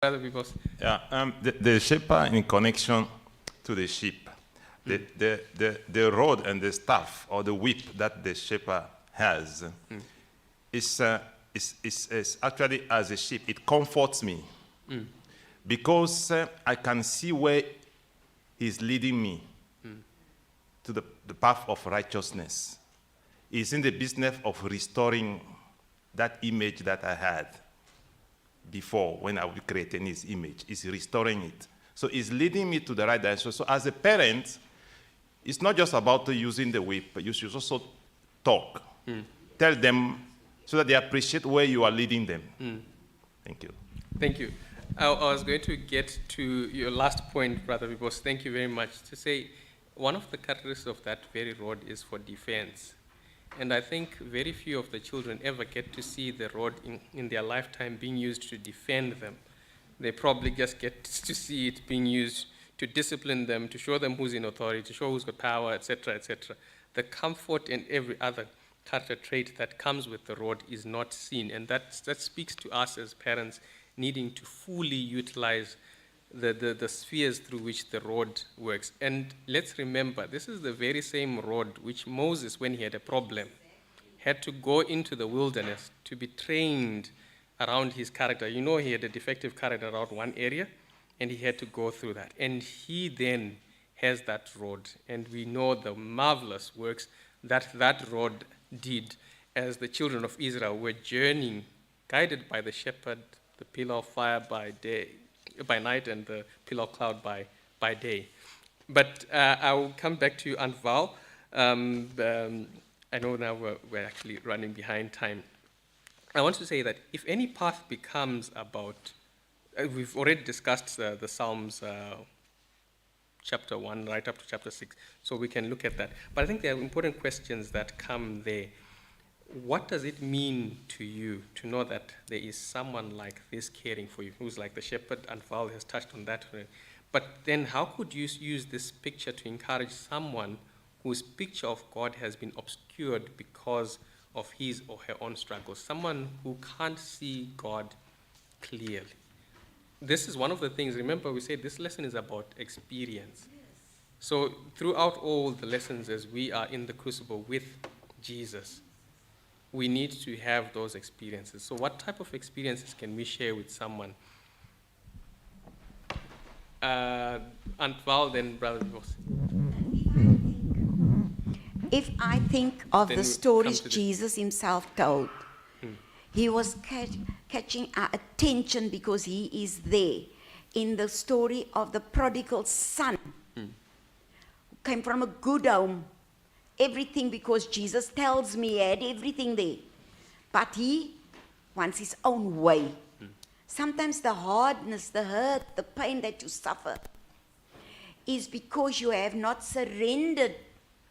Other people's. Yeah, the shepherd in connection to the sheep, the rod and the staff or the whip that the shepherd has is actually as a sheep. It comforts me because I can see where he's leading me to the path of righteousness. He's in the business of restoring that image that I had before when I was creating his image. He's restoring it. So he's leading me to the right direction. So as a parent, it's not just about using the whip, but you should also talk. Tell them so that they appreciate where you are leading them. Thank you. Thank you. I was going to get to your last point, Brother Bibos. Thank you very much. To say one of the characteristics of that very rod is for defense. And I think very few of the children ever get to see the rod in their lifetime being used to defend them. They probably just get to see it being used to discipline them, to show them who's in authority, to show who's got power, etc., etc. The comfort and every other character trait that comes with the rod is not seen. And that speaks to us as parents needing to fully utilize the spheres through which the rod works. And let's remember, this is the very same rod which Moses, when he had a problem, had to go into the wilderness to be trained around his character. You know, he had a defective character around one area, and he had to go through that. And he then has that rod, and we know the marvelous works that that rod did as the children of Israel were journeying, guided by the shepherd, the pillar of fire by night and the pillar of cloud by day. But I will come back to you, Aunt Val. I know now we're actually running behind time. I want to say that if any path becomes about, we've already discussed the Psalms chapter 1 right up to chapter 6, so we can look at that. But I think there are important questions that come there. What does it mean to you to know that there is someone like this caring for you, who's like the shepherd, and Val has touched on that. But then how could you use this picture to encourage someone whose picture of God has been obscured because of his or her own struggles, someone who can't see God clearly? This is one of the things, remember we said this lesson is about experience. Yes. So throughout all the lessons as we are in the crucible with Jesus, we need to have those experiences. So what type of experiences can we share with someone? Aunt Val, then Brother Bibos. If I think of the stories Jesus himself told, he was catching our attention because he is there in the story of the prodigal son who came from a good home. Everything, because Jesus tells me he had everything there. But he wants his own way. Sometimes the hardness, the hurt, the pain that you suffer is because you have not surrendered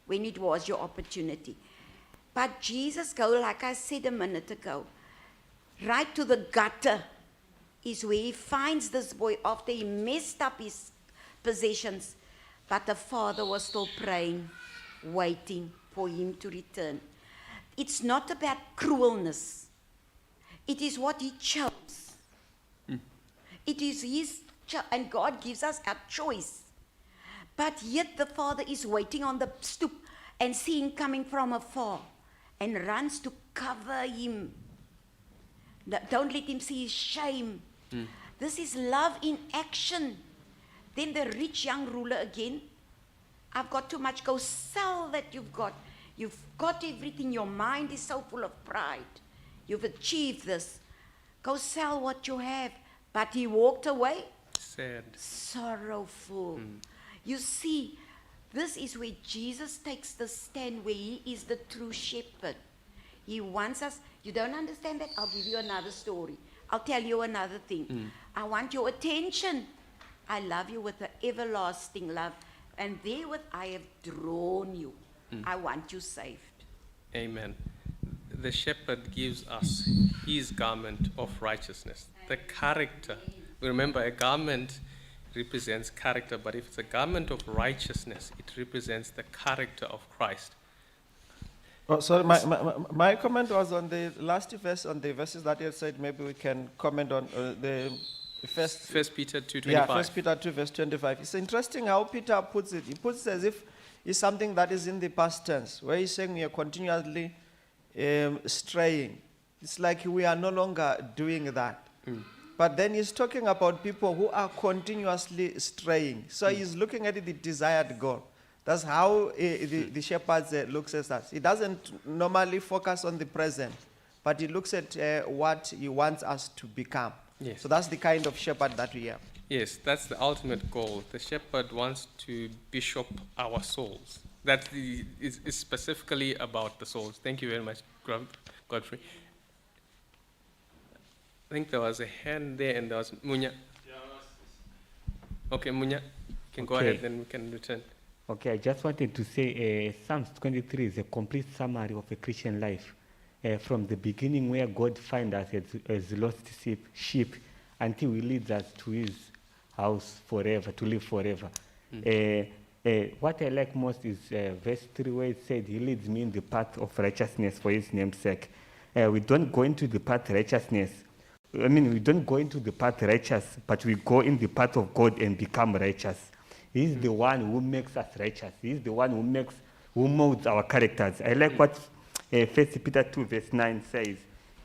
when it was your opportunity. But Jesus goes, like I said a minute ago, right to the gutter is where he finds this boy after he messed up his possessions. But the father was still praying, waiting for him to return. It's not about cruelness. It is what he chose. It is his and God gives us a choice. But yet the father is waiting on the stoop and seeing coming from afar and runs to cover him. Don't let him see his shame. This is love in action. Then the rich young ruler again, I've got too much. Go sell that you've got. You've got everything. Your mind is so full of pride. You've achieved this. Go sell what you have. But he walked away. Sad. Sorrowful. You see, this is where Jesus takes the stand, where he is the true shepherd. He wants us. You don't understand that? I'll give you another story. I'll tell you another thing. I want your attention. I love you with an everlasting love. And therewith I have drawn you. I want you saved. Amen. The shepherd gives us his garment of righteousness. The character. Remember, a garment represents character, but if it's a garment of righteousness, it represents the character of Christ. Oh, sorry, my comment was on the last verse, on the verses that you said. Maybe we can comment on the First Peter 2:25. Yeah, 1 Peter 2, verse 25. It's interesting how Peter puts it. He puts it as if it's something that is in the past tense, where he's saying we are continuously straying. It's like we are no longer doing that. But then he's talking about people who are continuously straying. So he's looking at the desired goal. That's how the shepherd looks at us. He doesn't normally focus on the present, but he looks at what he wants us to become. Yes. So that's the kind of shepherd that we have. Yes, that's the ultimate goal. The shepherd wants to bishop our souls. That is specifically about the souls. Thank you very much, Godfrey. I think there was a hand there and there was Munya. Okay, Munya, you can go ahead, then we can return. Okay, I just wanted to say Psalms 23 is a complete summary of a Christian life. From the beginning where God finds us as lost sheep until he leads us to his house forever, to live forever. What I like most is verse 3 where it said, he leads me in the path of righteousness for his name's sake. We don't go into the path righteousness. We don't go into the path righteous, but we go in the path of God and become righteous. He's the one who makes us righteous. He's the one who molds our characters. I like what 1 Peter 2 verse 9 says.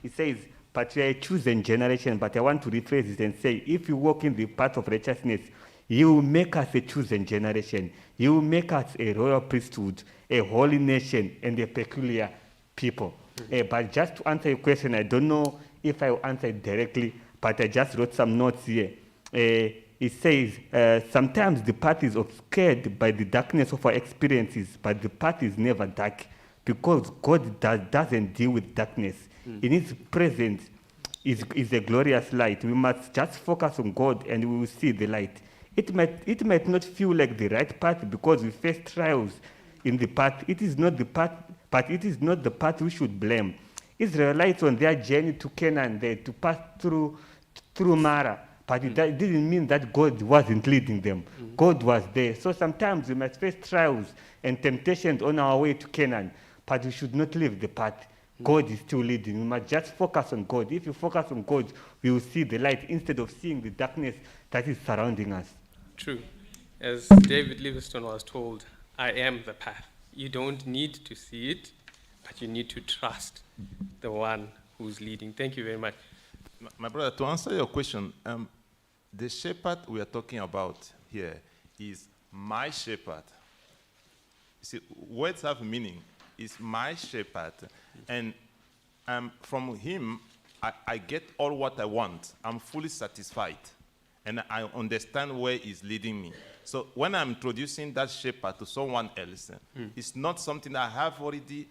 It says, but we are a chosen generation, but I want to rephrase it and say, if you walk in the path of righteousness, you will make us a chosen generation. You will make us a royal priesthood, a holy nation, and a peculiar people. But just to answer your question, I don't know if I will answer it directly, but I just wrote some notes here. It says, sometimes the path is obscured by the darkness of our experiences, but the path is never dark because God doesn't deal with darkness. In his presence is a glorious light. We must just focus on God and we will see the light. It might not feel like the right path because we face trials in the path. It is not the path, but it is not the path we should blame. Israelites on their journey to Canaan, they to pass through Mara, but it didn't mean that God wasn't leading them. God was there. So sometimes we must face trials and temptations on our way to Canaan, but we should not leave the path. God is still leading. We must just focus on God. If you focus on God, we will see the light instead of seeing the darkness that is surrounding us. True. As David Livingstone was told, I am the path. You don't need to see it, but you need to trust the one who's leading. Thank you very much. My brother, to answer your question, the shepherd we are talking about here is my shepherd. You see, words have meaning. It's my shepherd. And from him, I get all what I want. I'm fully satisfied. And I understand where he's leading me. So when I'm introducing that shepherd to someone else, it's not something I have already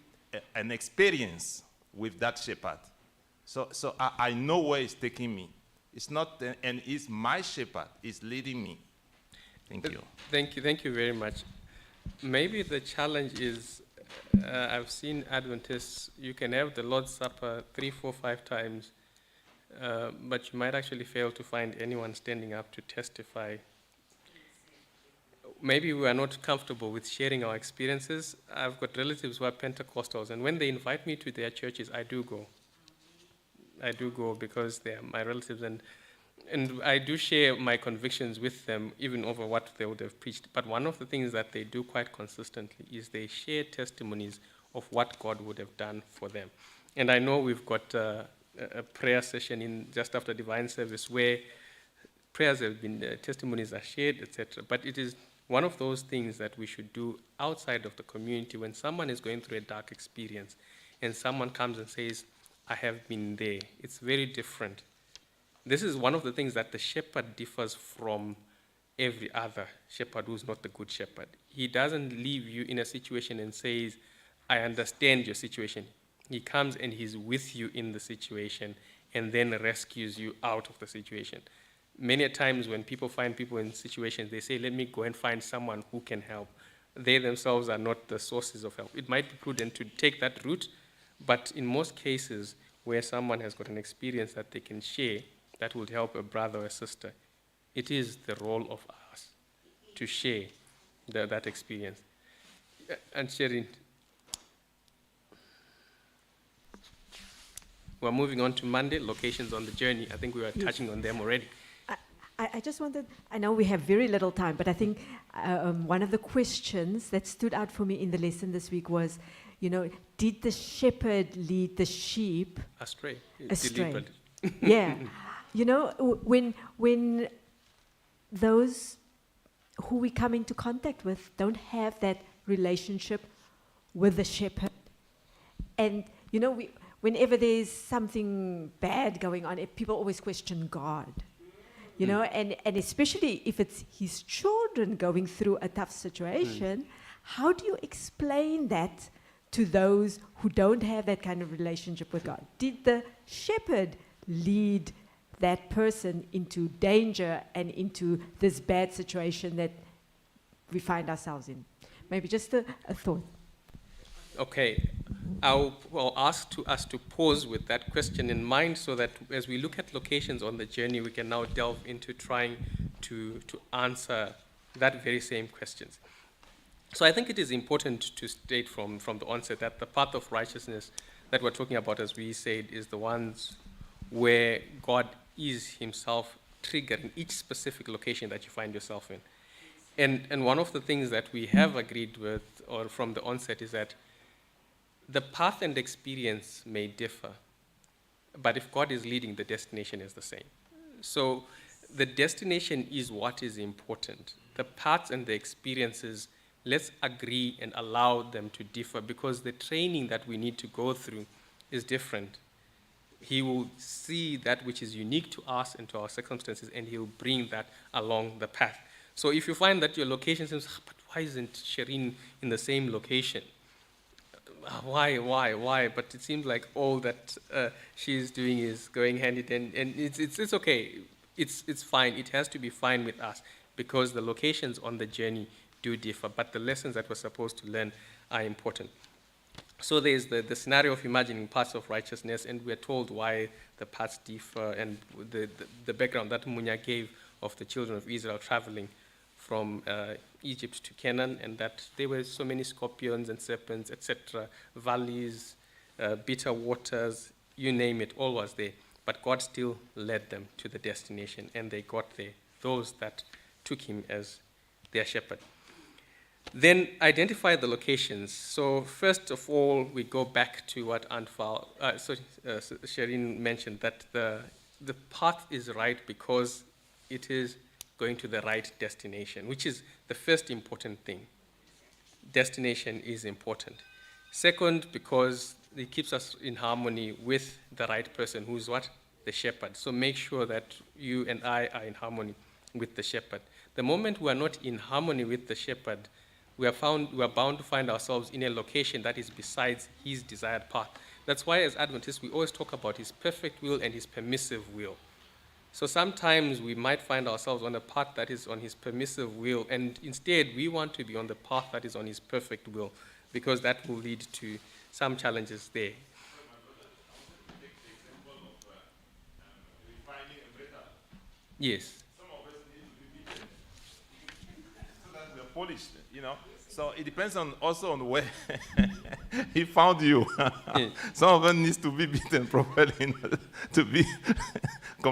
an experience with that shepherd. So I know where he's taking me. It's not, and he's my shepherd. He's leading me. Thank you. Thank you very much. Maybe the challenge is, I've seen Adventists, you can have the Lord's Supper 3, 4, 5 times, but you might actually fail to find anyone standing up to testify. Maybe we are not comfortable with sharing our experiences. I've got relatives who are Pentecostals, and when they invite me to their churches, I do go. I do go because they are my relatives, and I do share my convictions with them, even over what they would have preached. But one of the things that they do quite consistently is they share testimonies of what God would have done for them. And I know we've got a prayer session in just after divine service where prayers have been, testimonies are shared, etc. But it is one of those things that we should do outside of the community when someone is going through a dark experience and someone comes and says, I have been there. It's very different. This is one of the things that the shepherd differs from every other shepherd who's not the good shepherd. He doesn't leave you in a situation and says, I understand your situation. He comes and he's with you in the situation and then rescues you out of the situation. Many times when people find people in situations, they say, let me go and find someone who can help. They themselves are not the sources of help. It might be prudent to take that route, but in most cases where someone has got an experience that they can share that would help a brother or a sister, it is the role of us to share that experience. And Sherin, we're moving on to Monday, locations on the journey. I think we were touching on them already. I just wanted, I know we have very little time, but I think one of the questions that stood out for me in the lesson this week was, did the shepherd lead the sheep Astray. astray? Deliberately. Yeah. When those who we come into contact with don't have that relationship with the shepherd, and whenever there's something bad going on, people always question God, and especially if it's his children going through a tough situation, how do you explain that to those who don't have that kind of relationship with God? Did the shepherd lead that person into danger and into this bad situation that we find ourselves in? Maybe just a thought. Okay, I'll ask us to pause with that question in mind so that as we look at locations on the journey, we can now delve into trying to answer that very same questions. So I think it is important to state from the onset that the path of righteousness that we're talking about, as we said, is the ones where God is himself triggering each specific location that you find yourself in. And one of the things that we have agreed with, or from the onset, is that the path and experience may differ, but if God is leading, the destination is the same. So the destination is what is important. The paths and the experiences, let's agree and allow them to differ, because the training that we need to go through is different. He will see that which is unique to us and to our circumstances, and he will bring that along the path. So if you find that your location says, but why isn't Shireen in the same location? Why? But it seems like all that she's doing is going hand in hand, and it's okay. It's fine. It has to be fine with us, because the locations on the journey do differ, but the lessons that we're supposed to learn are important. So there's the scenario of imagining paths of righteousness, and we're told why the paths differ, and the background that Munya gave of the children of Israel traveling from Egypt to Canaan, and that there were so many scorpions and serpents, etc., valleys, bitter waters, you name it, all was there. But God still led them to the destination, and they got there, those that took him as their shepherd. Then identify the locations. So first of all, we go back to what Shireen mentioned, that the path is right because it is going to the right destination, which is the first important thing. Destination is important. Second, because it keeps us in harmony with the right person, who's what? The shepherd. So make sure that you and I are in harmony with the shepherd. The moment we are not in harmony with the shepherd, we are bound to find ourselves in a location that is besides his desired path. That's why as Adventists, we always talk about his perfect will and his permissive will. So sometimes we might find ourselves on a path that is on his permissive will, and instead we want to be on the path that is on his perfect will, because that will lead to some challenges there. Yes. Some of us need to be beaten so that we're polished, So it depends also on where he found you. Yes. Some of us need to be beaten properly to be